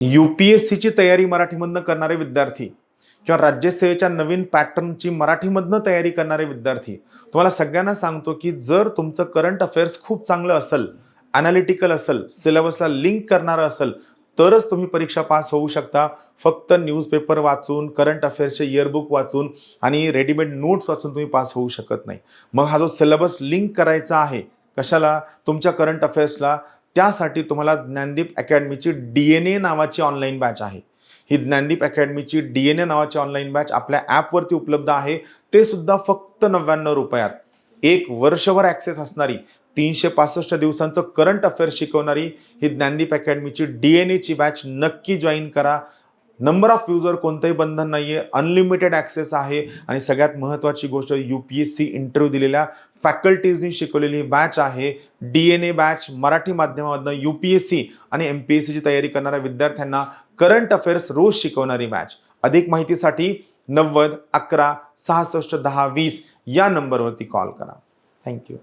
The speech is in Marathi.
UPSCची तयारी मराठीमधनं करणारे विद्यार्थी किंवा राज्यसेवेच्या नवीन पॅटर्नची मराठीमधनं तयारी करणारे विद्यार्थी, तुम्हाला सगळ्यांना सांगतो की जर तुमचं करंट अफेअर्स खूप चांगलं असेल, ॲनालिटिकल असेल, सिलेबसला लिंक करणारं असेल, तरच तुम्ही परीक्षा पास होऊ शकता. फक्त न्यूजपेपर वाचून, करंट अफेअर्सचे इयरबुक वाचून आणि रेडीमेड नोट्स वाचून तुम्ही पास होऊ शकत नाही. मग हा जो सिलेबस लिंक करायचा आहे, कशाला? तुमच्या करंट अफेअर्सला. त्यासाठी तुम्हाला ज्ञानदीप अकॅडमीची DNA नावाची ऑनलाईन बॅच आहे. ही ज्ञानदीप अकॅडमीची DNA नावाची ऑनलाईन बॅच आपल्या ॲपवरती उपलब्ध आहे. ते सुद्धा फक्त ₹99त. 1 वर्षभर ॲक्सेस असणारी, 365 दिवसांचं करंट अफेअर्स शिकवणारी ही ज्ञानदीप अकॅडमीची DNAची बॅच नक्की जॉईन करा. नंबर ऑफ युजर कोणतंही बंधन नाहीये, अनलिमिटेड ॲक्सेस आहे आणि सगळ्यात महत्त्वाची गोष्ट UPSC इंटरव्ह्यू दिलेल्या फॅकल्टीजनी शिकवलेली बॅच आहे. DNA बॅच मराठी माध्यमामधनं UPSC आणि MPSCची तयारी करणाऱ्या विद्यार्थ्यांना करंट अफेअर्स रोज शिकवणारी बॅच. अधिक माहितीसाठी 90 11 66 10 20 या नंबरवरती कॉल करा. थँक्यू.